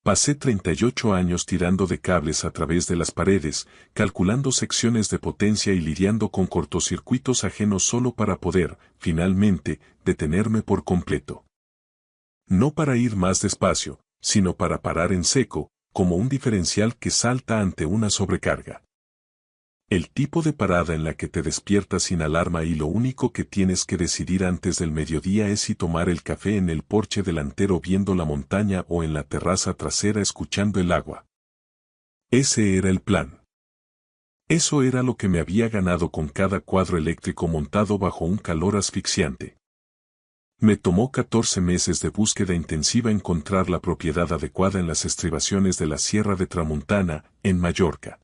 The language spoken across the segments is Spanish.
Pasé 38 años tirando de cables a través de las paredes, calculando secciones de potencia y lidiando con cortocircuitos ajenos solo para poder, finalmente, detenerme por completo. No para ir más despacio, sino para parar en seco, como un diferencial que salta ante una sobrecarga. El tipo de parada en la que te despiertas sin alarma y lo único que tienes que decidir antes del mediodía es si tomar el café en el porche delantero viendo la montaña o en la terraza trasera escuchando el agua. Ese era el plan. Eso era lo que me había ganado con cada cuadro eléctrico montado bajo un calor asfixiante. Me tomó 14 meses de búsqueda intensiva encontrar la propiedad adecuada en las estribaciones de la Sierra de Tramuntana, en Mallorca.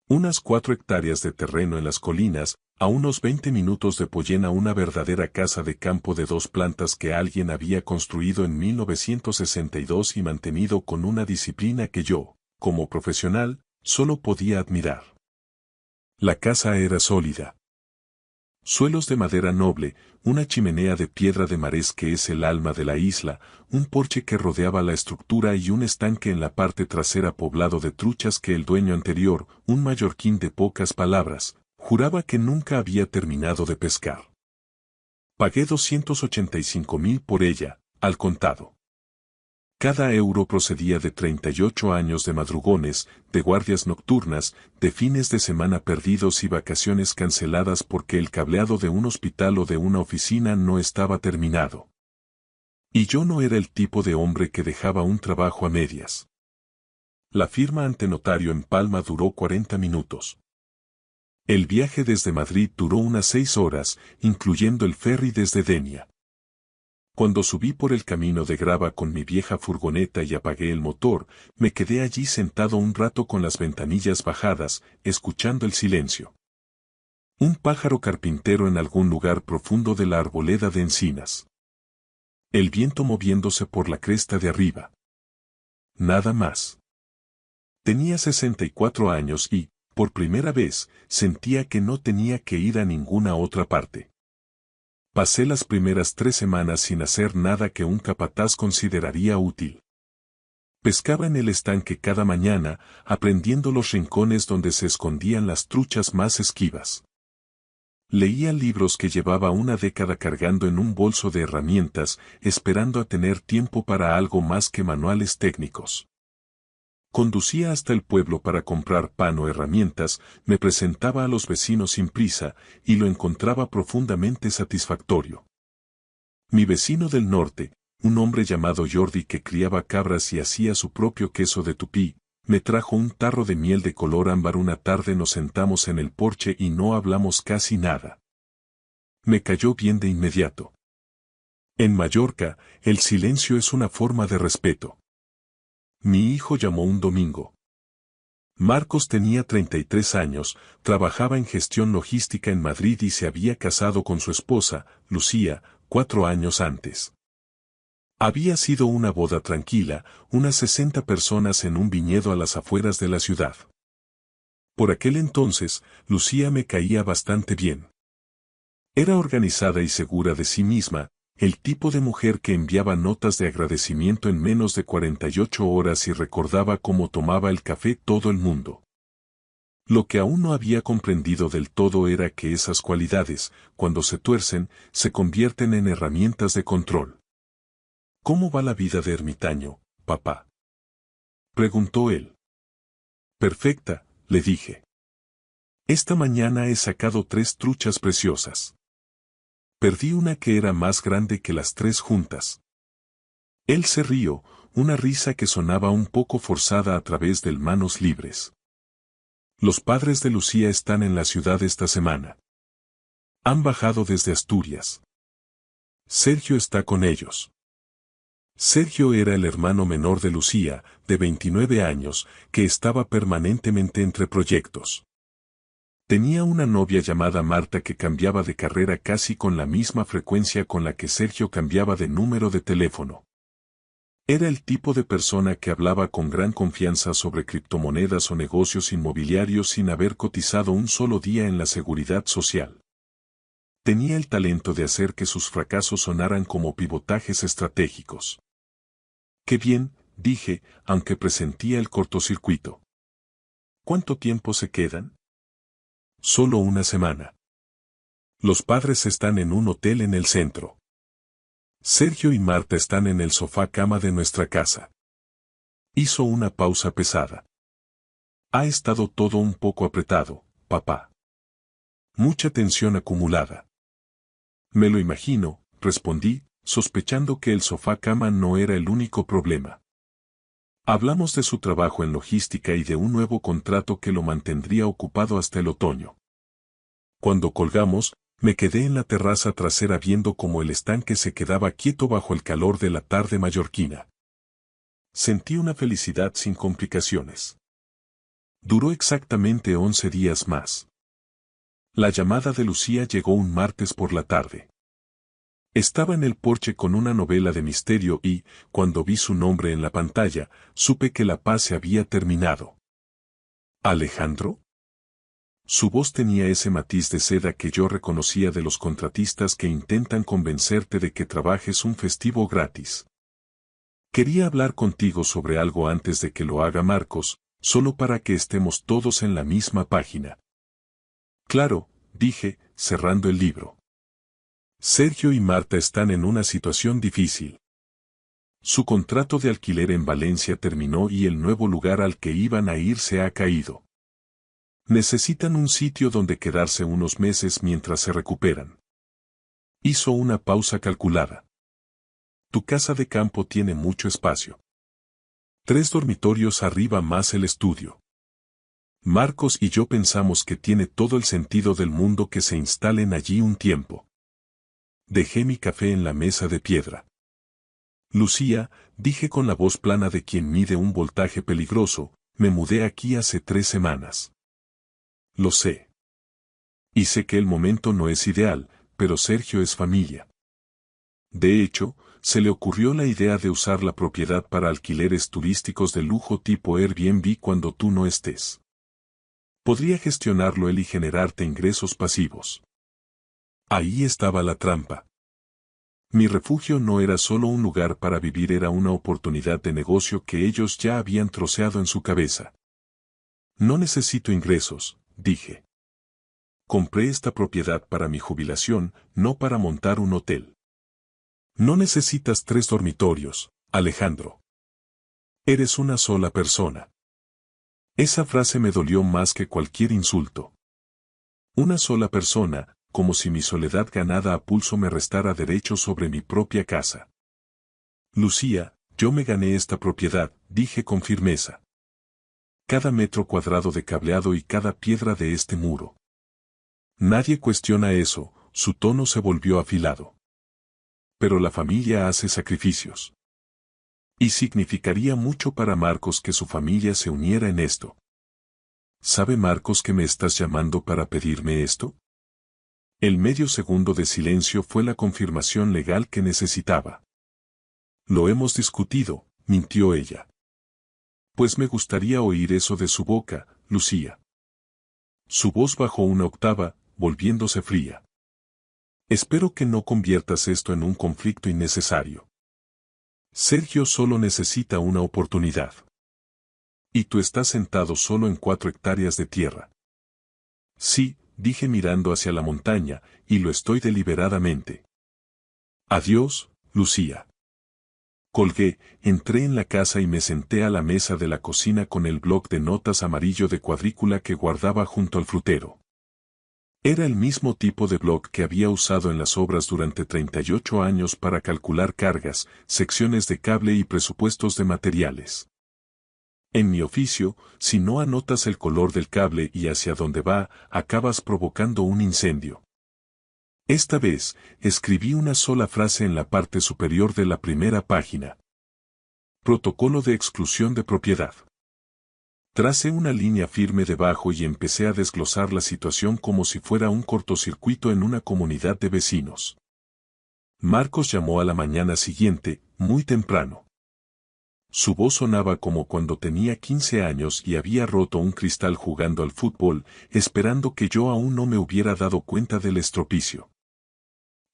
Unas 4 hectáreas de terreno en las colinas, a unos 20 minutos de Pollena, una verdadera casa de campo de 2 plantas que alguien había construido en 1962 y mantenido con una disciplina que yo, como profesional, solo podía admirar. La casa era sólida. Suelos de madera noble, una chimenea de piedra de marés que es el alma de la isla, un porche que rodeaba la estructura y un estanque en la parte trasera poblado de truchas que el dueño anterior, un mallorquín de pocas palabras, juraba que nunca había terminado de pescar. Pagué 285.000 por ella, al contado. Cada euro procedía de 38 años de madrugones, de guardias nocturnas, de fines de semana perdidos y vacaciones canceladas porque el cableado de un hospital o de una oficina no estaba terminado. Y yo no era el tipo de hombre que dejaba un trabajo a medias. La firma ante notario en Palma duró 40 minutos. El viaje desde Madrid duró unas 6 horas, incluyendo el ferry desde Denia. Cuando subí por el camino de grava con mi vieja furgoneta y apagué el motor, me quedé allí sentado un rato con las ventanillas bajadas, escuchando el silencio. Un pájaro carpintero en algún lugar profundo de la arboleda de encinas. El viento moviéndose por la cresta de arriba. Nada más. Tenía 64 años y, por primera vez, sentía que no tenía que ir a ninguna otra parte. Pasé las primeras 3 semanas sin hacer nada que un capataz consideraría útil. Pescaba en el estanque cada mañana, aprendiendo los rincones donde se escondían las truchas más esquivas. Leía libros que llevaba una década cargando en un bolso de herramientas, esperando a tener tiempo para algo más que manuales técnicos. Conducía hasta el pueblo para comprar pan o herramientas, me presentaba a los vecinos sin prisa, y lo encontraba profundamente satisfactorio. Mi vecino del norte, un hombre llamado Jordi que criaba cabras y hacía su propio queso de tupí, me trajo un tarro de miel de color ámbar. Una tarde nos sentamos en el porche y no hablamos casi nada. Me cayó bien de inmediato. En Mallorca, el silencio es una forma de respeto. Mi hijo llamó un domingo. Marcos tenía 33 años, trabajaba en gestión logística en Madrid y se había casado con su esposa, Lucía, 4 años antes. Había sido una boda tranquila, unas 60 personas en un viñedo a las afueras de la ciudad. Por aquel entonces, Lucía me caía bastante bien. Era organizada y segura de sí misma, el tipo de mujer que enviaba notas de agradecimiento en menos de 48 horas y recordaba cómo tomaba el café todo el mundo. Lo que aún no había comprendido del todo era que esas cualidades, cuando se tuercen, se convierten en herramientas de control. ¿Cómo va la vida de ermitaño, papá?, preguntó él. Perfecta, le dije. Esta mañana he sacado 3 truchas preciosas. Perdí una que era más grande que las 3 juntas. Él se rió, una risa que sonaba un poco forzada a través del manos libres. Los padres de Lucía están en la ciudad esta semana. Han bajado desde Asturias. Sergio está con ellos. Sergio era el hermano menor de Lucía, de 29 años, que estaba permanentemente entre proyectos. Tenía una novia llamada Marta que cambiaba de carrera casi con la misma frecuencia con la que Sergio cambiaba de número de teléfono. Era el tipo de persona que hablaba con gran confianza sobre criptomonedas o negocios inmobiliarios sin haber cotizado un solo día en la seguridad social. Tenía el talento de hacer que sus fracasos sonaran como pivotajes estratégicos. «Qué bien», dije, aunque presentía el cortocircuito. ¿Cuánto tiempo se quedan? Solo una semana. Los padres están en un hotel en el centro. Sergio y Marta están en el sofá cama de nuestra casa. Hizo una pausa pesada. Ha estado todo un poco apretado, papá. Mucha tensión acumulada. Me lo imagino, respondí, sospechando que el sofá cama no era el único problema. Hablamos de su trabajo en logística y de un nuevo contrato que lo mantendría ocupado hasta el otoño. Cuando colgamos, me quedé en la terraza trasera viendo cómo el estanque se quedaba quieto bajo el calor de la tarde mallorquina. Sentí una felicidad sin complicaciones. Duró exactamente 11 días más. La llamada de Lucía llegó un martes por la tarde. Estaba en el porche con una novela de misterio y, cuando vi su nombre en la pantalla, supe que la paz se había terminado. ¿Alejandro? Su voz tenía ese matiz de seda que yo reconocía de los contratistas que intentan convencerte de que trabajes un festivo gratis. Quería hablar contigo sobre algo antes de que lo haga Marcos, solo para que estemos todos en la misma página. Claro, dije, cerrando el libro. Sergio y Marta están en una situación difícil. Su contrato de alquiler en Valencia terminó y el nuevo lugar al que iban a ir se ha caído. Necesitan un sitio donde quedarse unos meses mientras se recuperan. Hizo una pausa calculada. Tu casa de campo tiene mucho espacio. 3 dormitorios arriba más el estudio. Marcos y yo pensamos que tiene todo el sentido del mundo que se instalen allí un tiempo. Dejé mi café en la mesa de piedra. Lucía, dije con la voz plana de quien mide un voltaje peligroso, me mudé aquí hace 3 semanas. Lo sé. Y sé que el momento no es ideal, pero Sergio es familia. De hecho, se le ocurrió la idea de usar la propiedad para alquileres turísticos de lujo tipo Airbnb cuando tú no estés. Podría gestionarlo él y generarte ingresos pasivos. Ahí estaba la trampa. Mi refugio no era solo un lugar para vivir, era una oportunidad de negocio que ellos ya habían troceado en su cabeza. No necesito ingresos, dije. Compré esta propiedad para mi jubilación, no para montar un hotel. No necesitas 3 dormitorios, Alejandro. Eres una sola persona. Esa frase me dolió más que cualquier insulto. Una sola persona, como si mi soledad ganada a pulso me restara derecho sobre mi propia casa. Lucía, yo me gané esta propiedad, dije con firmeza. Cada metro cuadrado de cableado y cada piedra de este muro. Nadie cuestiona eso, su tono se volvió afilado. Pero la familia hace sacrificios. Y significaría mucho para Marcos que su familia se uniera en esto. ¿Sabe Marcos que me estás llamando para pedirme esto? El medio segundo de silencio fue la confirmación legal que necesitaba. Lo hemos discutido, mintió ella. Pues me gustaría oír eso de su boca, Lucía. Su voz bajó una octava, volviéndose fría. Espero que no conviertas esto en un conflicto innecesario. Sergio solo necesita una oportunidad. Y tú estás sentado solo en 4 hectáreas de tierra. Sí, dije mirando hacia la montaña, y lo estoy deliberadamente. Adiós, Lucía. Colgué, entré en la casa y me senté a la mesa de la cocina con el bloc de notas amarillo de cuadrícula que guardaba junto al frutero. Era el mismo tipo de bloc que había usado en las obras durante 38 años para calcular cargas, secciones de cable y presupuestos de materiales. En mi oficio, si no anotas el color del cable y hacia dónde va, acabas provocando un incendio. Esta vez, escribí una sola frase en la parte superior de la primera página. Protocolo de exclusión de propiedad. Tracé una línea firme debajo y empecé a desglosar la situación como si fuera un cortocircuito en una comunidad de vecinos. Marcos llamó a la mañana siguiente, muy temprano. Su voz sonaba como cuando tenía 15 años y había roto un cristal jugando al fútbol, esperando que yo aún no me hubiera dado cuenta del estropicio.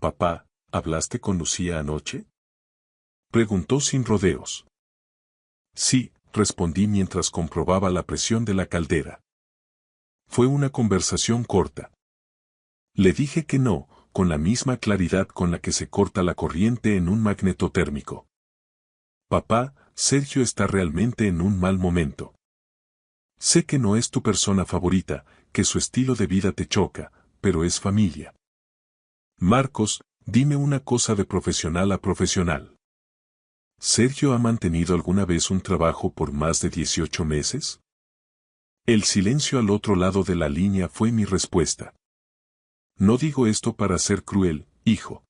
«Papá, ¿hablaste con Lucía anoche?», preguntó sin rodeos. Sí, respondí mientras comprobaba la presión de la caldera. Fue una conversación corta. Le dije que no, con la misma claridad con la que se corta la corriente en un magnetotérmico. Papá, Sergio está realmente en un mal momento. Sé que no es tu persona favorita, que su estilo de vida te choca, pero es familia. Marcos, dime una cosa de profesional a profesional. ¿Sergio ha mantenido alguna vez un trabajo por más de 18 meses? El silencio al otro lado de la línea fue mi respuesta. No digo esto para ser cruel, hijo.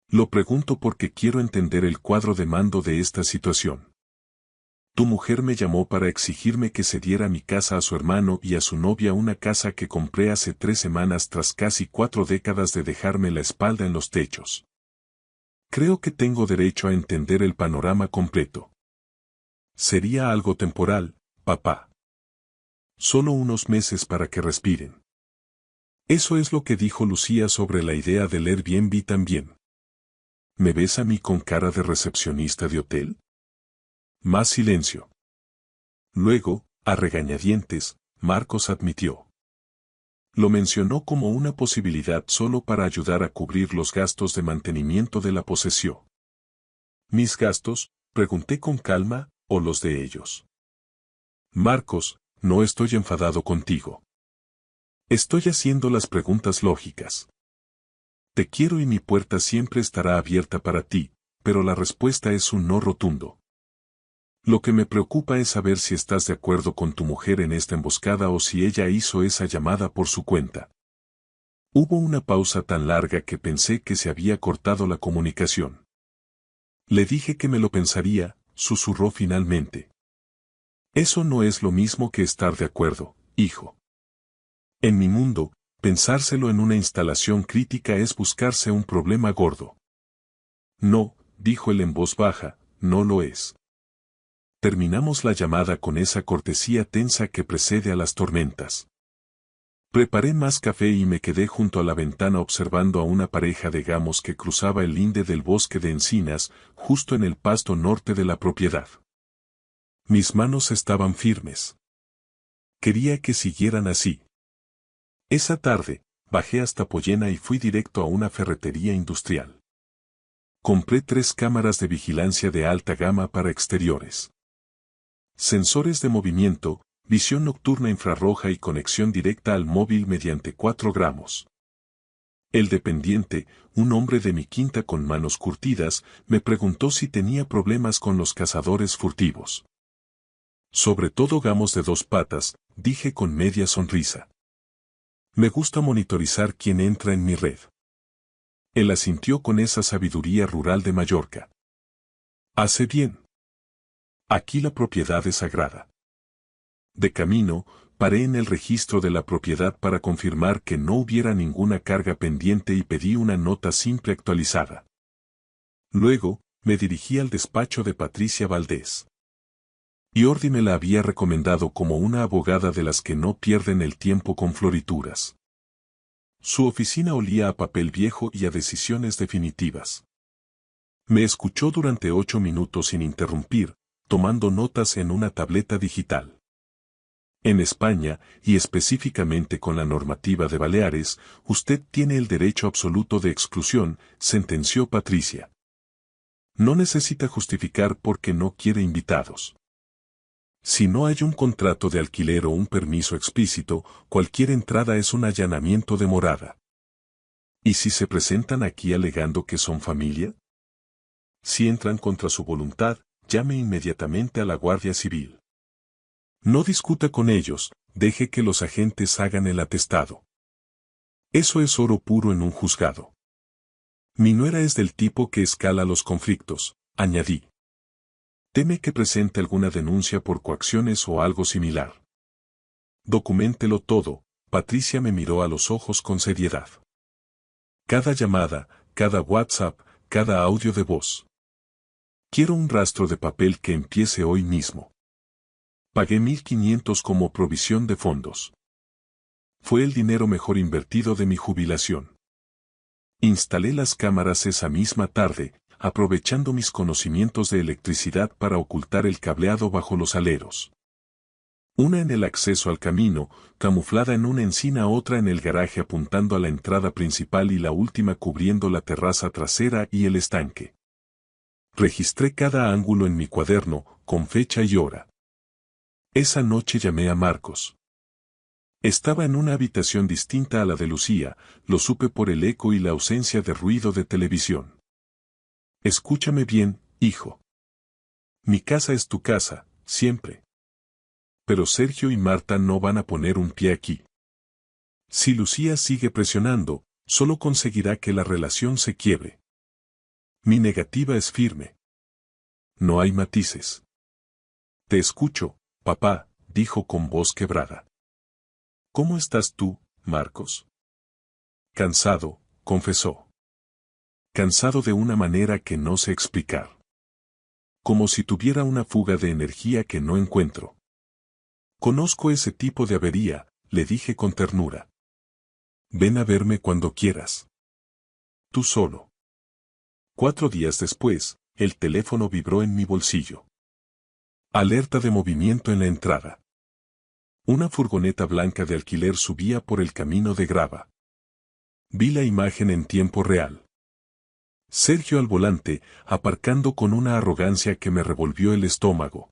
Lo pregunto porque quiero entender el cuadro de mando de esta situación. Tu mujer me llamó para exigirme que cediera mi casa a su hermano y a su novia, una casa que compré hace 3 semanas tras casi 4 décadas de dejarme la espalda en los techos. Creo que tengo derecho a entender el panorama completo. Sería algo temporal, papá. Solo unos meses para que respiren. Eso es lo que dijo Lucía sobre la idea del Airbnb también. ¿Me ves a mí con cara de recepcionista de hotel? Más silencio. Luego, a regañadientes, Marcos admitió. Lo mencionó como una posibilidad solo para ayudar a cubrir los gastos de mantenimiento de la posesión. ¿Mis gastos? Pregunté con calma, ¿o los de ellos? Marcos, no estoy enfadado contigo. Estoy haciendo las preguntas lógicas. Te quiero y mi puerta siempre estará abierta para ti, pero la respuesta es un no rotundo. Lo que me preocupa es saber si estás de acuerdo con tu mujer en esta emboscada o si ella hizo esa llamada por su cuenta. Hubo una pausa tan larga que pensé que se había cortado la comunicación. Le dije que me lo pensaría, susurró finalmente. Eso no es lo mismo que estar de acuerdo, hijo. En mi mundo, pensárselo en una instalación crítica es buscarse un problema gordo. No, dijo él en voz baja, no lo es. Terminamos la llamada con esa cortesía tensa que precede a las tormentas. Preparé más café y me quedé junto a la ventana observando a una pareja de gamos que cruzaba el linde del bosque de encinas, justo en el pasto norte de la propiedad. Mis manos estaban firmes. Quería que siguieran así. Esa tarde, bajé hasta Pollena y fui directo a una ferretería industrial. Compré 3 cámaras de vigilancia de alta gama para exteriores. Sensores de movimiento, visión nocturna infrarroja y conexión directa al móvil mediante 4 gramos. El dependiente, un hombre de mi quinta con manos curtidas, me preguntó si tenía problemas con los cazadores furtivos. Sobre todo gamos de 2 patas, dije con media sonrisa. Me gusta monitorizar quién entra en mi red. Él asintió con esa sabiduría rural de Mallorca. Hace bien. Aquí la propiedad es sagrada. De camino, paré en el registro de la propiedad para confirmar que no hubiera ninguna carga pendiente y pedí una nota simple actualizada. Luego, me dirigí al despacho de Patricia Valdés. Jordi me la había recomendado como una abogada de las que no pierden el tiempo con florituras. Su oficina olía a papel viejo y a decisiones definitivas. Me escuchó durante 8 minutos sin interrumpir, tomando notas en una tableta digital. En España, y específicamente con la normativa de Baleares, usted tiene el derecho absoluto de exclusión, sentenció Patricia. No necesita justificar por qué no quiere invitados. Si no hay un contrato de alquiler o un permiso explícito, cualquier entrada es un allanamiento de morada. ¿Y si se presentan aquí alegando que son familia? Si entran contra su voluntad, llame inmediatamente a la Guardia Civil. No discuta con ellos, deje que los agentes hagan el atestado. Eso es oro puro en un juzgado. Mi nuera es del tipo que escala los conflictos, añadí. Teme que presente alguna denuncia por coacciones o algo similar. Documéntelo todo, Patricia me miró a los ojos con seriedad. Cada llamada, cada WhatsApp, cada audio de voz. Quiero un rastro de papel que empiece hoy mismo. Pagué 1.500 como provisión de fondos. Fue el dinero mejor invertido de mi jubilación. Instalé las cámaras esa misma tarde, aprovechando mis conocimientos de electricidad para ocultar el cableado bajo los aleros. Una en el acceso al camino, camuflada en una encina, otra en el garaje apuntando a la entrada principal y la última cubriendo la terraza trasera y el estanque. Registré cada ángulo en mi cuaderno, con fecha y hora. Esa noche llamé a Marcos. Estaba en una habitación distinta a la de Lucía, lo supe por el eco y la ausencia de ruido de televisión. Escúchame bien, hijo. Mi casa es tu casa, siempre. Pero Sergio y Marta no van a poner un pie aquí. Si Lucía sigue presionando, solo conseguirá que la relación se quiebre. Mi negativa es firme. No hay matices. Te escucho, papá, dijo con voz quebrada. ¿Cómo estás tú, Marcos? Cansado, confesó. Cansado de una manera que no sé explicar. Como si tuviera una fuga de energía que no encuentro. Conozco ese tipo de avería, le dije con ternura. Ven a verme cuando quieras. Tú solo. 4 días después, el teléfono vibró en mi bolsillo. Alerta de movimiento en la entrada. Una furgoneta blanca de alquiler subía por el camino de grava. Vi la imagen en tiempo real. Sergio al volante, aparcando con una arrogancia que me revolvió el estómago.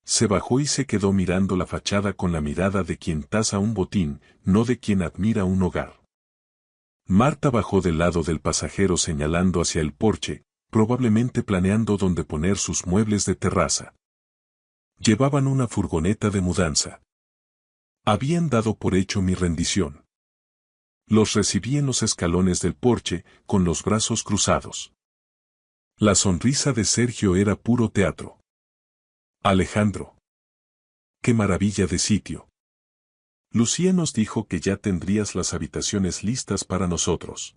Se bajó y se quedó mirando la fachada con la mirada de quien tasa un botín, no de quien admira un hogar. Marta bajó del lado del pasajero señalando hacia el porche, probablemente planeando dónde poner sus muebles de terraza. Llevaban una furgoneta de mudanza. Habían dado por hecho mi rendición. Los recibí en los escalones del porche, con los brazos cruzados. La sonrisa de Sergio era puro teatro. Alejandro. ¡Qué maravilla de sitio! Lucía nos dijo que ya tendrías las habitaciones listas para nosotros.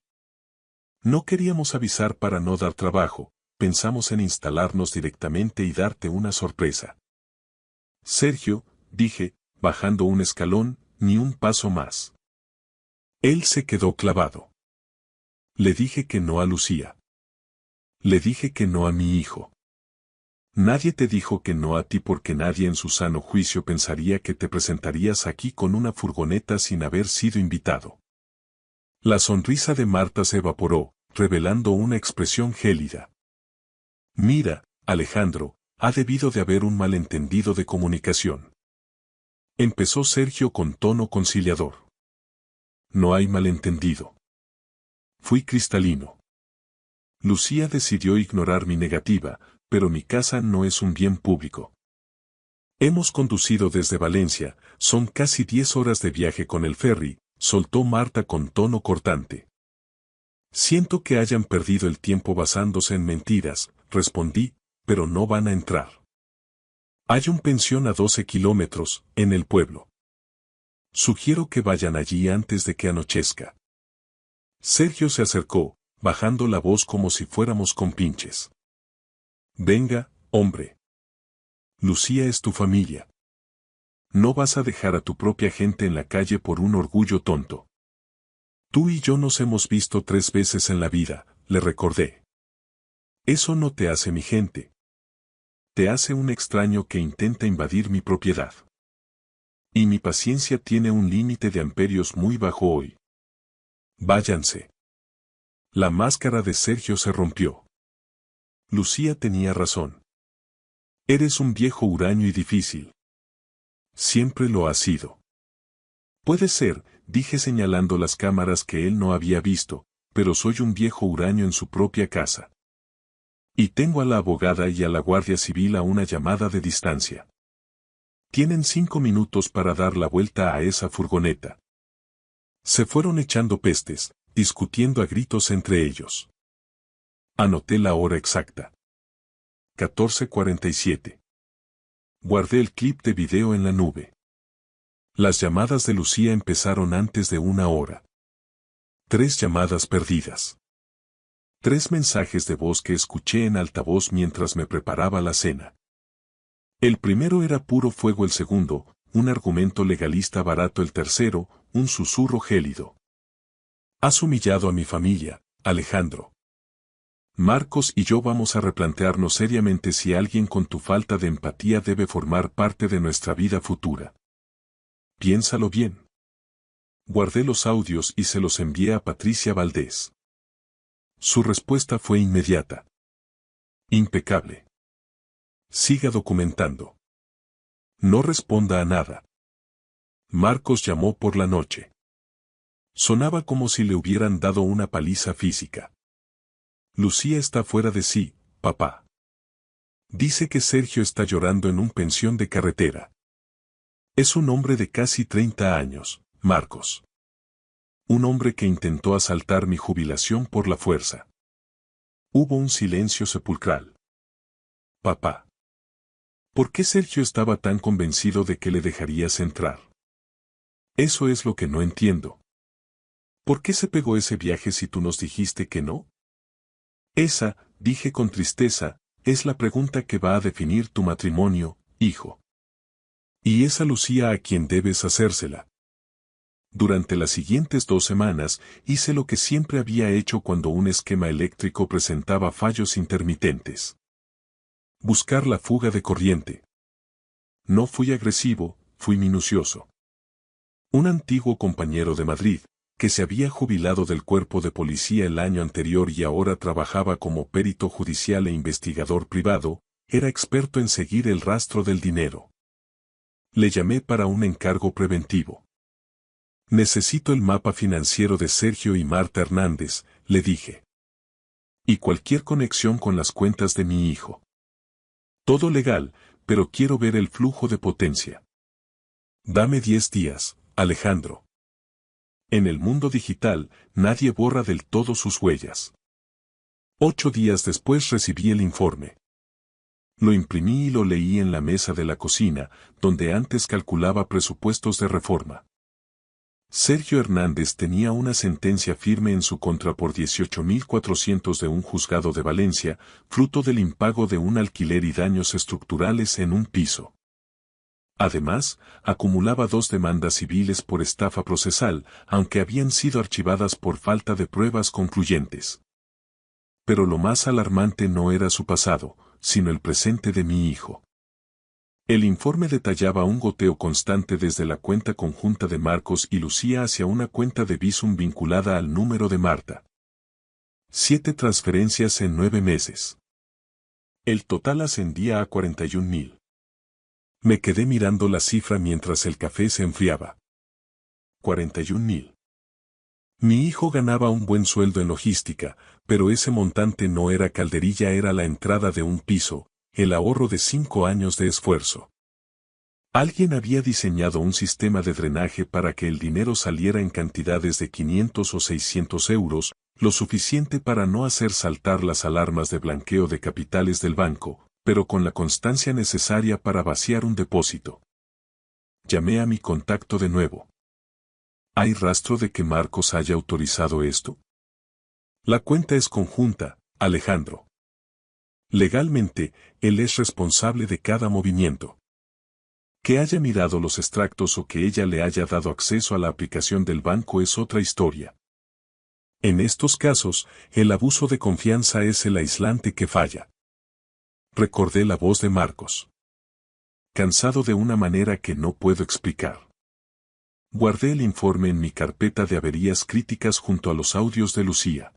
No queríamos avisar para no dar trabajo, pensamos en instalarnos directamente y darte una sorpresa. Sergio, dije, bajando un escalón, ni un paso más. Él se quedó clavado. Le dije que no a Lucía. Le dije que no a mi hijo. Nadie te dijo que no a ti porque nadie en su sano juicio pensaría que te presentarías aquí con una furgoneta sin haber sido invitado. La sonrisa de Marta se evaporó, revelando una expresión gélida. Mira, Alejandro, ha debido de haber un malentendido de comunicación. Empezó Sergio con tono conciliador. No hay malentendido. Fui cristalino. Lucía decidió ignorar mi negativa, pero mi casa no es un bien público. Hemos conducido desde Valencia, son casi 10 horas de viaje con el ferry, soltó Marta con tono cortante. Siento que hayan perdido el tiempo basándose en mentiras, respondí, pero no van a entrar. Hay un pensión a 12 kilómetros, en el pueblo. Sugiero que vayan allí antes de que anochezca. Sergio se acercó, bajando la voz como si fuéramos compinches. Venga, hombre. Lucía es tu familia. No vas a dejar a tu propia gente en la calle por un orgullo tonto. Tú y yo nos hemos visto 3 veces en la vida, le recordé. Eso no te hace mi gente. Te hace un extraño que intenta invadir mi propiedad. Y mi paciencia tiene un límite de amperios muy bajo hoy. Váyanse. La máscara de Sergio se rompió. Lucía tenía razón. Eres un viejo huraño y difícil. Siempre lo has sido. Puede ser, dije señalando las cámaras que él no había visto, pero soy un viejo huraño en su propia casa. Y tengo a la abogada y a la Guardia Civil a una llamada de distancia. Tienen 5 minutos para dar la vuelta a esa furgoneta. Se fueron echando pestes, discutiendo a gritos entre ellos. Anoté la hora exacta. 14:47. Guardé el clip de video en la nube. Las llamadas de Lucía empezaron antes de 1 hora. 3 llamadas perdidas. 3 mensajes de voz que escuché en altavoz mientras me preparaba la cena. El primero era puro fuego, el segundo, un argumento legalista barato, el tercero, un susurro gélido. Has humillado a mi familia, Alejandro. Marcos y yo vamos a replantearnos seriamente si alguien con tu falta de empatía debe formar parte de nuestra vida futura. Piénsalo bien. Guardé los audios y se los envié a Patricia Valdés. Su respuesta fue inmediata. Impecable. Siga documentando. No responda a nada. Marcos llamó por la noche. Sonaba como si le hubieran dado una paliza física. Lucía está fuera de sí, papá. Dice que Sergio está llorando en un pensión de carretera. Es un hombre de casi 30 años, Marcos. Un hombre que intentó asaltar mi jubilación por la fuerza. Hubo un silencio sepulcral. Papá. ¿Por qué Sergio estaba tan convencido de que le dejarías entrar? Eso es lo que no entiendo. ¿Por qué se pegó ese viaje si tú nos dijiste que no? Esa, dije con tristeza, es la pregunta que va a definir tu matrimonio, hijo. Y es a Lucía a quien debes hacérsela. Durante las siguientes 2 semanas, hice lo que siempre había hecho cuando un esquema eléctrico presentaba fallos intermitentes. Buscar la fuga de corriente. No fui agresivo, fui minucioso. Un antiguo compañero de Madrid, que se había jubilado del cuerpo de policía el año anterior y ahora trabajaba como perito judicial e investigador privado, era experto en seguir el rastro del dinero. Le llamé para un encargo preventivo. Necesito el mapa financiero de Sergio y Marta Hernández, le dije. Y cualquier conexión con las cuentas de mi hijo. Todo legal, pero quiero ver el flujo de potencia. Dame 10 días, Alejandro. En el mundo digital, nadie borra del todo sus huellas. 8 días después recibí el informe. Lo imprimí y lo leí en la mesa de la cocina, donde antes calculaba presupuestos de reforma. Sergio Hernández tenía una sentencia firme en su contra por 18.400 de un juzgado de Valencia, fruto del impago de un alquiler y daños estructurales en un piso. Además, acumulaba 2 demandas civiles por estafa procesal, aunque habían sido archivadas por falta de pruebas concluyentes. Pero lo más alarmante no era su pasado, sino el presente de mi hijo. El informe detallaba un goteo constante desde la cuenta conjunta de Marcos y Lucía hacia una cuenta de Bizum vinculada al número de Marta. 7 transferencias en 9 meses. El total ascendía a 41.000. Me quedé mirando la cifra mientras el café se enfriaba. 41.000. Mi hijo ganaba un buen sueldo en logística, pero ese montante no era calderilla, era la entrada de un piso, el ahorro de 5 años de esfuerzo. Alguien había diseñado un sistema de drenaje para que el dinero saliera en cantidades de 500 o 600 euros, lo suficiente para no hacer saltar las alarmas de blanqueo de capitales del banco, pero con la constancia necesaria para vaciar un depósito. Llamé a mi contacto de nuevo. ¿Hay rastro de que Marcos haya autorizado esto? La cuenta es conjunta, Alejandro. Legalmente, él es responsable de cada movimiento. Que haya mirado los extractos o que ella le haya dado acceso a la aplicación del banco es otra historia. En estos casos, el abuso de confianza es el aislante que falla. Recordé la voz de Marcos. Cansado de una manera que no puedo explicar. Guardé el informe en mi carpeta de averías críticas junto a los audios de Lucía.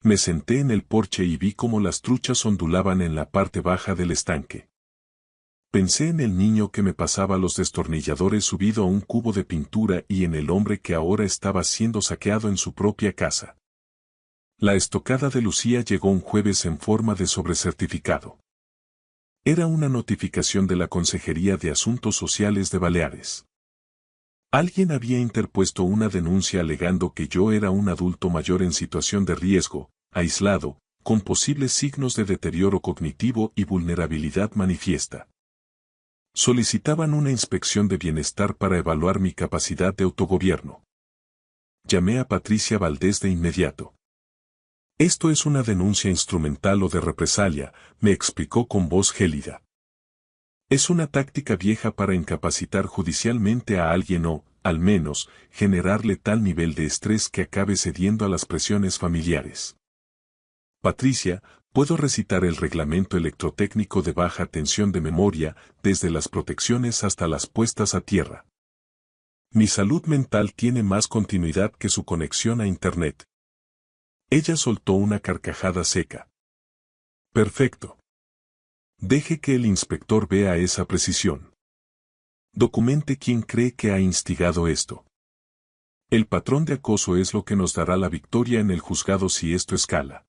Me senté en el porche y vi cómo las truchas ondulaban en la parte baja del estanque. Pensé en el niño que me pasaba los destornilladores subido a un cubo de pintura y en el hombre que ahora estaba siendo saqueado en su propia casa. La estocada de Lucía llegó un jueves en forma de sobrecertificado. Era una notificación de la Consejería de Asuntos Sociales de Baleares. Alguien había interpuesto una denuncia alegando que yo era un adulto mayor en situación de riesgo, aislado, con posibles signos de deterioro cognitivo y vulnerabilidad manifiesta. Solicitaban una inspección de bienestar para evaluar mi capacidad de autogobierno. Llamé a Patricia Valdés de inmediato. Esto es una denuncia instrumental o de represalia, me explicó con voz gélida. Es una táctica vieja para incapacitar judicialmente a alguien o, al menos, generarle tal nivel de estrés que acabe cediendo a las presiones familiares. Patricia, puedo recitar el reglamento electrotécnico de baja tensión de memoria, desde las protecciones hasta las puestas a tierra. Mi salud mental tiene más continuidad que su conexión a Internet. Ella soltó una carcajada seca. Perfecto. Deje que el inspector vea esa precisión. Documente quién cree que ha instigado esto. El patrón de acoso es lo que nos dará la victoria en el juzgado si esto escala.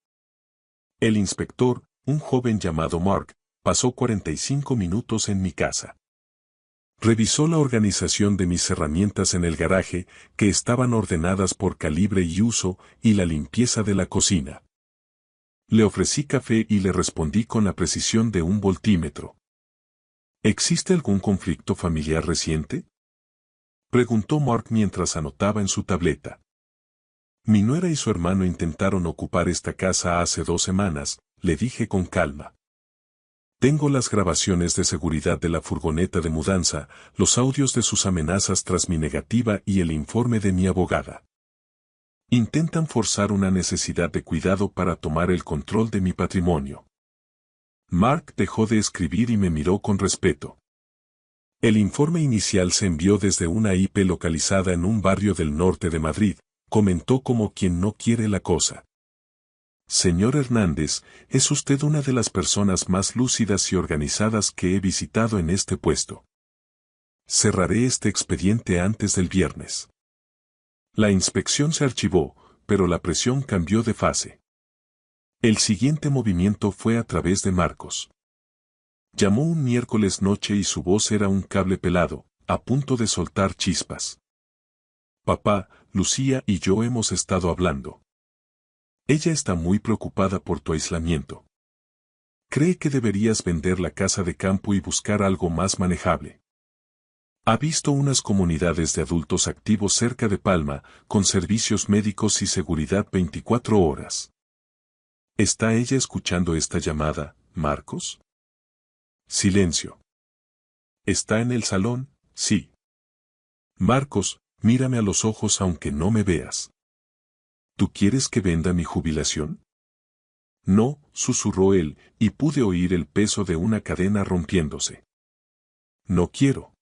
El inspector, un joven llamado Mark, pasó 45 minutos en mi casa. Revisó la organización de mis herramientas en el garaje, que estaban ordenadas por calibre y uso, y la limpieza de la cocina. Le ofrecí café y le respondí con la precisión de un voltímetro. ¿Existe algún conflicto familiar reciente?, preguntó Mark mientras anotaba en su tableta. Mi nuera y su hermano intentaron ocupar esta casa hace 2 semanas, le dije con calma. Tengo las grabaciones de seguridad de la furgoneta de mudanza, los audios de sus amenazas tras mi negativa y el informe de mi abogada. Intentan forzar una necesidad de cuidado para tomar el control de mi patrimonio. Mark dejó de escribir y me miró con respeto. El informe inicial se envió desde una IP localizada en un barrio del norte de Madrid, comentó como quien no quiere la cosa. Señor Hernández, es usted una de las personas más lúcidas y organizadas que he visitado en este puesto. Cerraré este expediente antes del viernes. La inspección se archivó, pero la presión cambió de fase. El siguiente movimiento fue a través de Marcos. Llamó un miércoles noche y su voz era un cable pelado, a punto de soltar chispas. Papá, Lucía y yo hemos estado hablando. Ella está muy preocupada por tu aislamiento. Cree que deberías vender la casa de campo y buscar algo más manejable. Ha visto unas comunidades de adultos activos cerca de Palma, con servicios médicos y seguridad 24 horas. ¿Está ella escuchando esta llamada, Marcos? Silencio. ¿Está en el salón? Sí. Marcos, mírame a los ojos aunque no me veas. ¿Tú quieres que venda mi jubilación? No, susurró él, y pude oír el peso de una cadena rompiéndose. No quiero.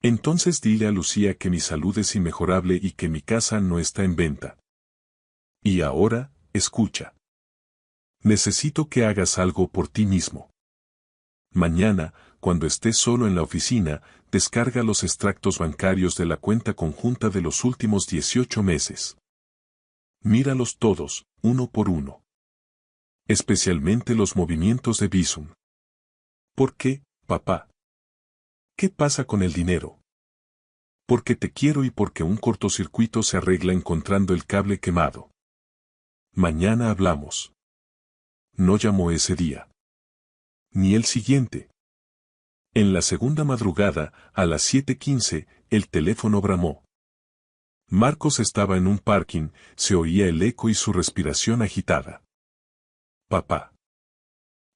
Entonces dile a Lucía que mi salud es inmejorable y que mi casa no está en venta. Y ahora, escucha. Necesito que hagas algo por ti mismo. Mañana, cuando estés solo en la oficina, descarga los extractos bancarios de la cuenta conjunta de los últimos 18 meses. Míralos todos, uno por uno. Especialmente los movimientos de Bizum. ¿Por qué, papá? ¿Qué pasa con el dinero? Porque te quiero y porque un cortocircuito se arregla encontrando el cable quemado. Mañana hablamos. No llamó ese día. Ni el siguiente. En la segunda madrugada, a las 7:15, el teléfono bramó. Marcos estaba en un parking, se oía el eco y su respiración agitada. Papá.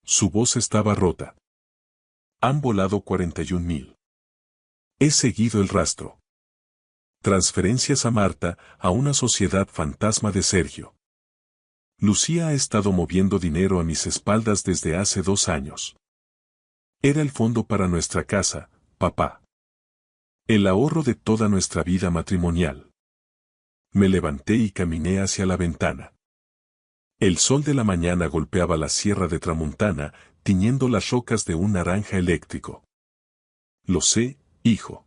Su voz estaba rota. Han volado 41.000. He seguido el rastro. Transferencias a Marta, a una sociedad fantasma de Sergio. Lucía ha estado moviendo dinero a mis espaldas desde hace 2 años. Era el fondo para nuestra casa, papá. El ahorro de toda nuestra vida matrimonial. Me levanté y caminé hacia la ventana. El sol de la mañana golpeaba la sierra de Tramuntana, tiñendo las rocas de un naranja eléctrico. Lo sé, hijo.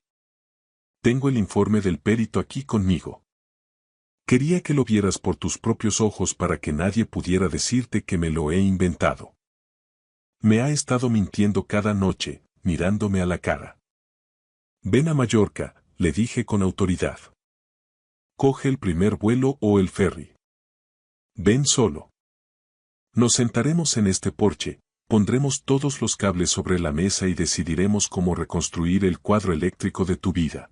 Tengo el informe del perito aquí conmigo. Quería que lo vieras por tus propios ojos para que nadie pudiera decirte que me lo he inventado. Me ha estado mintiendo cada noche, mirándome a la cara. Ven a Mallorca, le dije con autoridad. Coge el primer vuelo o el ferry. Ven solo. Nos sentaremos en este porche, pondremos todos los cables sobre la mesa y decidiremos cómo reconstruir el cuadro eléctrico de tu vida.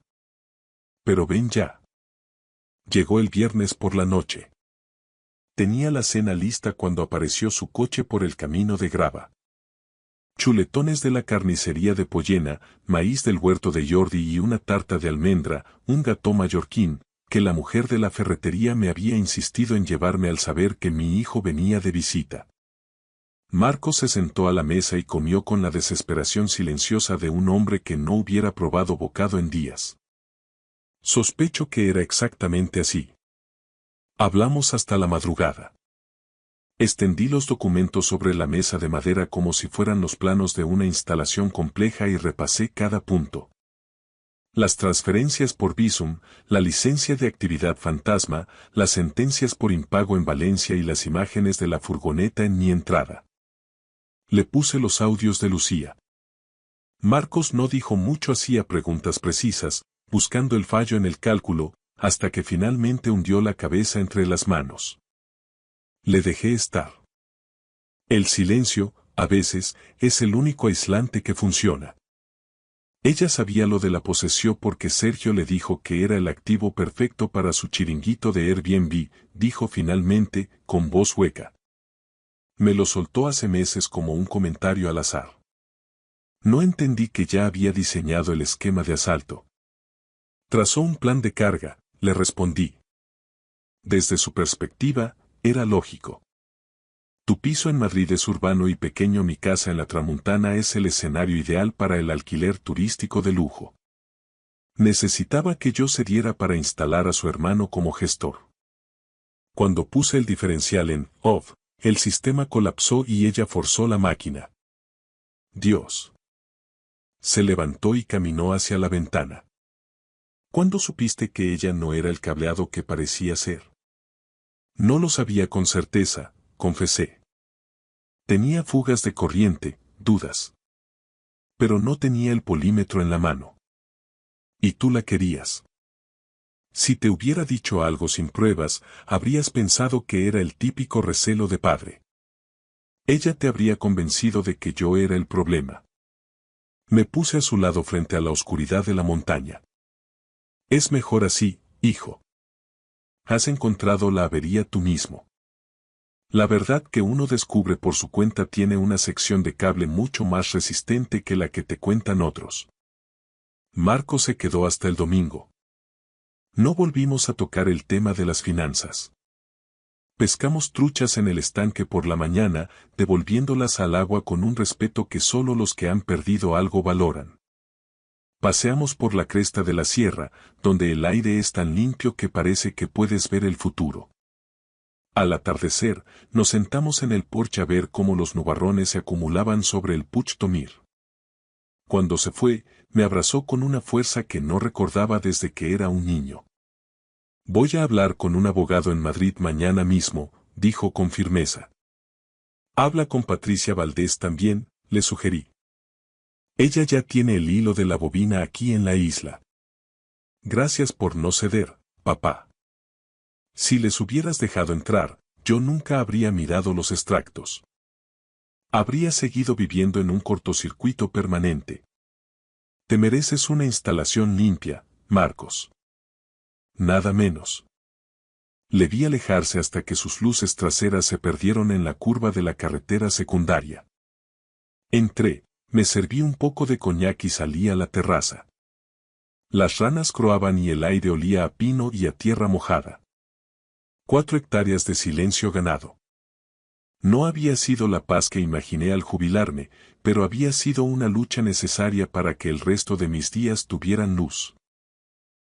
Pero ven ya. Llegó el viernes por la noche. Tenía la cena lista cuando apareció su coche por el camino de grava. Chuletones de la carnicería de Pollena, maíz del huerto de Jordi y una tarta de almendra, un gató mallorquín, que la mujer de la ferretería me había insistido en llevarme al saber que mi hijo venía de visita. Marcos se sentó a la mesa y comió con la desesperación silenciosa de un hombre que no hubiera probado bocado en días. Sospecho que era exactamente así. Hablamos hasta la madrugada. Extendí los documentos sobre la mesa de madera como si fueran los planos de una instalación compleja y repasé cada punto. Las transferencias por Bizum, la licencia de actividad fantasma, las sentencias por impago en Valencia y las imágenes de la furgoneta en mi entrada. Le puse los audios de Lucía. Marcos no dijo mucho, hacía preguntas precisas, buscando el fallo en el cálculo, hasta que finalmente hundió la cabeza entre las manos. Le dejé estar. El silencio, a veces, es el único aislante que funciona. Ella sabía lo de la posesión porque Sergio le dijo que era el activo perfecto para su chiringuito de Airbnb, dijo finalmente, con voz hueca. Me lo soltó hace meses como un comentario al azar. No entendí que ya había diseñado el esquema de asalto. Trazó un plan de carga, le respondí. Desde su perspectiva, era lógico. Tu piso en Madrid es urbano y pequeño, mi casa en la Tramuntana es el escenario ideal para el alquiler turístico de lujo. Necesitaba que yo cediera para instalar a su hermano como gestor. Cuando puse el diferencial en off, el sistema colapsó y ella forzó la máquina. Dios. Se levantó y caminó hacia la ventana. ¿Cuándo supiste que ella no era el cableado que parecía ser? No lo sabía con certeza, confesé. Tenía fugas de corriente, dudas. Pero no tenía el polímetro en la mano. Y tú la querías. Si te hubiera dicho algo sin pruebas, habrías pensado que era el típico recelo de padre. Ella te habría convencido de que yo era el problema. Me puse a su lado frente a la oscuridad de la montaña. Es mejor así, hijo. Has encontrado la avería tú mismo. La verdad que uno descubre por su cuenta tiene una sección de cable mucho más resistente que la que te cuentan otros. Marco se quedó hasta el domingo. No volvimos a tocar el tema de las finanzas. Pescamos truchas en el estanque por la mañana, devolviéndolas al agua con un respeto que solo los que han perdido algo valoran. Paseamos por la cresta de la sierra, donde el aire es tan limpio que parece que puedes ver el futuro. Al atardecer, nos sentamos en el porche a ver cómo los nubarrones se acumulaban sobre el Puig Tomir. Cuando se fue, me abrazó con una fuerza que no recordaba desde que era un niño. Voy a hablar con un abogado en Madrid mañana mismo, dijo con firmeza. Habla con Patricia Valdés también, le sugerí. Ella ya tiene el hilo de la bobina aquí en la isla. Gracias por no ceder, papá. Si les hubieras dejado entrar, yo nunca habría mirado los extractos. Habría seguido viviendo en un cortocircuito permanente. Te mereces una instalación limpia, Marcos. Nada menos. Le vi alejarse hasta que sus luces traseras se perdieron en la curva de la carretera secundaria. Entré, me serví un poco de coñac y salí a la terraza. Las ranas croaban y el aire olía a pino y a tierra mojada. 4 hectáreas de silencio ganado. No había sido la paz que imaginé al jubilarme, pero había sido una lucha necesaria para que el resto de mis días tuvieran luz.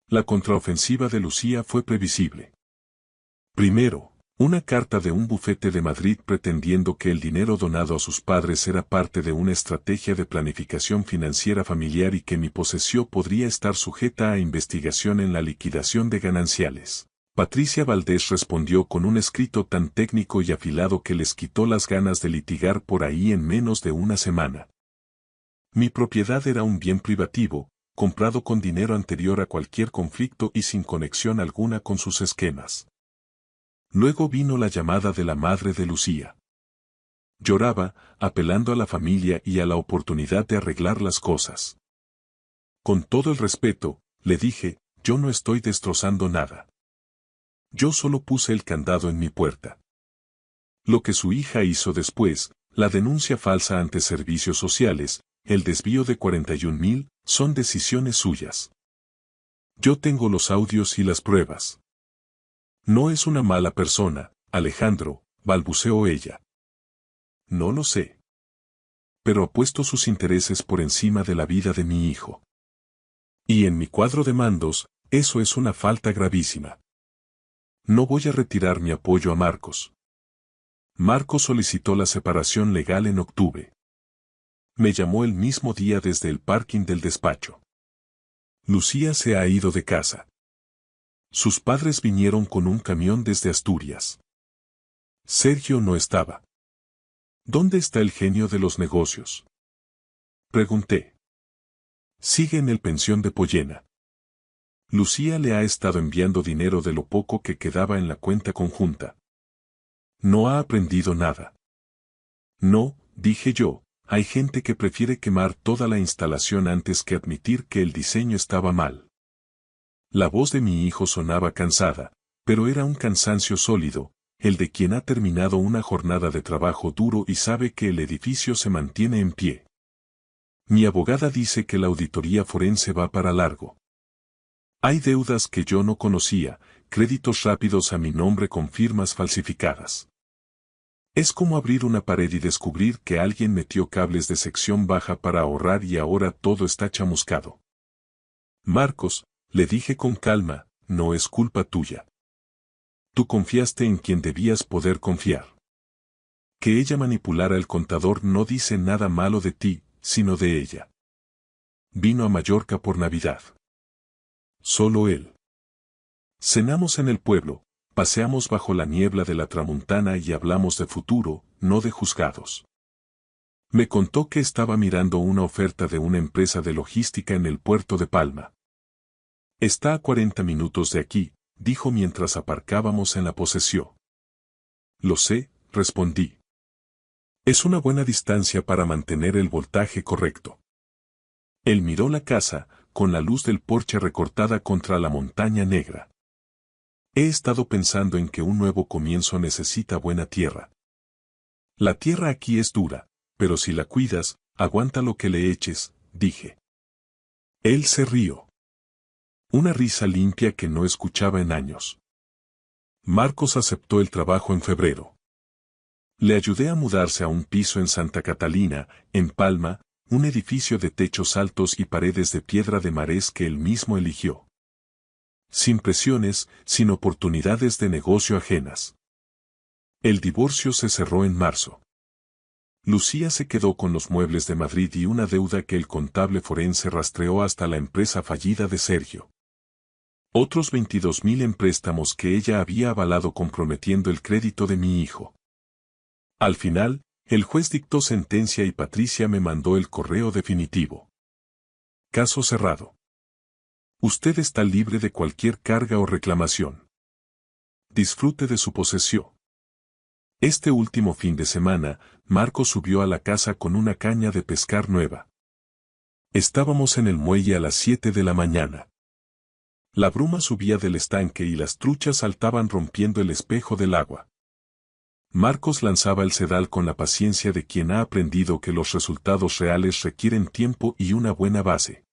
La contraofensiva de Lucía fue previsible. Primero, una carta de un bufete de Madrid pretendiendo que el dinero donado a sus padres era parte de una estrategia de planificación financiera familiar y que mi posesión podría estar sujeta a investigación en la liquidación de gananciales. Patricia Valdés respondió con un escrito tan técnico y afilado que les quitó las ganas de litigar por ahí en menos de una semana. Mi propiedad era un bien privativo, comprado con dinero anterior a cualquier conflicto y sin conexión alguna con sus esquemas. Luego vino la llamada de la madre de Lucía. Lloraba, apelando a la familia y a la oportunidad de arreglar las cosas. Con todo el respeto, le dije, yo no estoy destrozando nada. Yo solo puse el candado en mi puerta. Lo que su hija hizo después, la denuncia falsa ante servicios sociales, el desvío de 41.000, son decisiones suyas. Yo tengo los audios y las pruebas. No es una mala persona, Alejandro, balbuceó ella. No lo sé. Pero ha puesto sus intereses por encima de la vida de mi hijo. Y en mi cuadro de mandos, eso es una falta gravísima. No voy a retirar mi apoyo a Marcos. Marcos solicitó la separación legal en octubre. Me llamó el mismo día desde el parking del despacho. Lucía se ha ido de casa. Sus padres vinieron con un camión desde Asturias. Sergio no estaba. ¿Dónde está el genio de los negocios? Pregunté. Sigue en el pensión de Pollena. Lucía le ha estado enviando dinero de lo poco que quedaba en la cuenta conjunta. No ha aprendido nada. No, dije yo, hay gente que prefiere quemar toda la instalación antes que admitir que el diseño estaba mal. La voz de mi hijo sonaba cansada, pero era un cansancio sólido, el de quien ha terminado una jornada de trabajo duro y sabe que el edificio se mantiene en pie. Mi abogada dice que la auditoría forense va para largo. Hay deudas que yo no conocía, créditos rápidos a mi nombre con firmas falsificadas. Es como abrir una pared y descubrir que alguien metió cables de sección baja para ahorrar y ahora todo está chamuscado. Marcos, le dije con calma, no es culpa tuya. Tú confiaste en quien debías poder confiar. Que ella manipulara el contador no dice nada malo de ti, sino de ella. Vino a Mallorca por Navidad. Solo él. Cenamos en el pueblo, paseamos bajo la niebla de la tramuntana y hablamos de futuro, no de juzgados. Me contó que estaba mirando una oferta de una empresa de logística en el puerto de Palma. Está a 40 minutos de aquí, dijo mientras aparcábamos en la posesión. Lo sé, respondí. Es una buena distancia para mantener el voltaje correcto. Él miró la casa, con la luz del porche recortada contra la montaña negra. He estado pensando en que un nuevo comienzo necesita buena tierra. La tierra aquí es dura, pero si la cuidas, aguanta lo que le eches, dije. Él se rió. Una risa limpia que no escuchaba en años. Marcos aceptó el trabajo en febrero. Le ayudé a mudarse a un piso en Santa Catalina, en Palma, un edificio de techos altos y paredes de piedra de marés que él mismo eligió. Sin presiones, sin oportunidades de negocio ajenas. El divorcio se cerró en marzo. Lucía se quedó con los muebles de Madrid y una deuda que el contable forense rastreó hasta la empresa fallida de Sergio. Otros 22.000 en préstamos que ella había avalado comprometiendo el crédito de mi hijo. Al final, el juez dictó sentencia y Patricia me mandó el correo definitivo. Caso cerrado. Usted está libre de cualquier carga o reclamación. Disfrute de su posesión. Este último fin de semana, Marcos subió a la casa con una caña de pescar nueva. Estábamos en el muelle a las 7 de la mañana. La bruma subía del estanque y las truchas saltaban rompiendo el espejo del agua. Marcos lanzaba el sedal con la paciencia de quien ha aprendido que los resultados reales requieren tiempo y una buena base.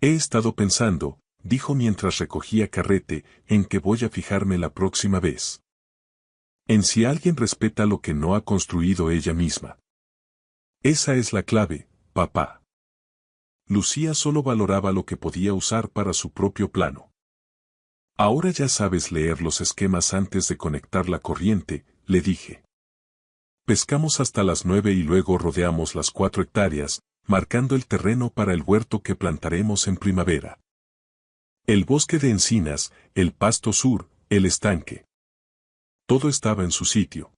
He estado pensando, dijo mientras recogía carrete, en que voy a fijarme la próxima vez. En si alguien respeta lo que no ha construido ella misma. Esa es la clave, papá. Lucía solo valoraba lo que podía usar para su propio plano. Ahora ya sabes leer los esquemas antes de conectar la corriente, le dije. Pescamos hasta las 9 y luego rodeamos las 4 hectáreas, marcando el terreno para el huerto que plantaremos en primavera. El bosque de encinas, el pasto sur, el estanque. Todo estaba en su sitio.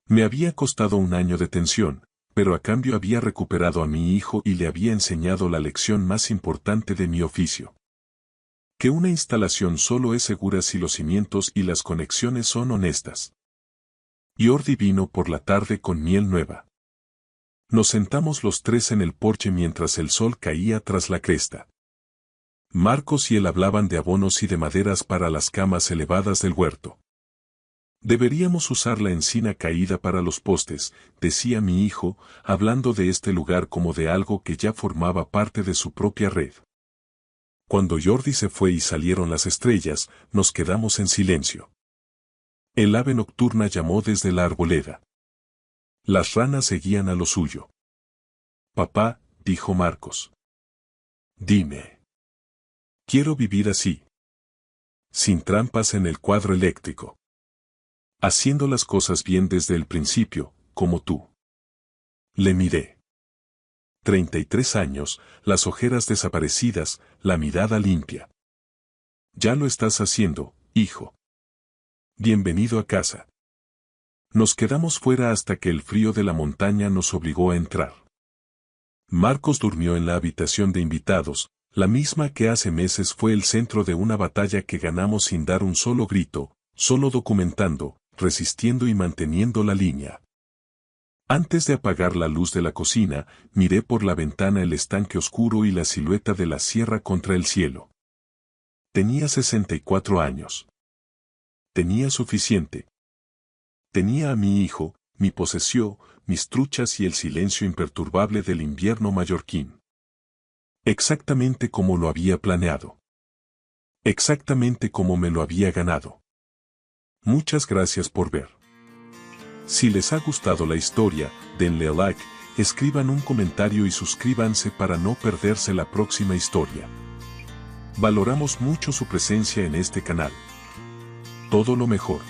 Me había costado un año de tensión, pero a cambio había recuperado a mi hijo y le había enseñado la lección más importante de mi oficio. Que una instalación solo es segura si los cimientos y las conexiones son honestas. Jordi vino por la tarde con miel nueva. Nos sentamos los tres en el porche mientras el sol caía tras la cresta. Marcos y él hablaban de abonos y de maderas para las camas elevadas del huerto. Deberíamos usar la encina caída para los postes, decía mi hijo, hablando de este lugar como de algo que ya formaba parte de su propia red. Cuando Jordi se fue y salieron las estrellas, nos quedamos en silencio. El ave nocturna llamó desde la arboleda. Las ranas seguían a lo suyo. Papá, dijo Marcos. Dime. Quiero vivir así. Sin trampas en el cuadro eléctrico. Haciendo las cosas bien desde el principio, como tú. Le miré. 33 años, las ojeras desaparecidas, la mirada limpia. Ya lo estás haciendo, hijo. Bienvenido a casa. Nos quedamos fuera hasta que el frío de la montaña nos obligó a entrar. Marcos durmió en la habitación de invitados, la misma que hace meses fue el centro de una batalla que ganamos sin dar un solo grito, solo documentando, resistiendo y manteniendo la línea. Antes de apagar la luz de la cocina, miré por la ventana el estanque oscuro y la silueta de la sierra contra el cielo. Tenía 64 años. Tenía suficiente. Tenía a mi hijo, mi posesión, mis truchas y el silencio imperturbable del invierno mallorquín. Exactamente como lo había planeado. Exactamente como me lo había ganado. Muchas gracias por ver. Si les ha gustado la historia, denle like, escriban un comentario y suscríbanse para no perderse la próxima historia. Valoramos mucho su presencia en este canal. Todo lo mejor.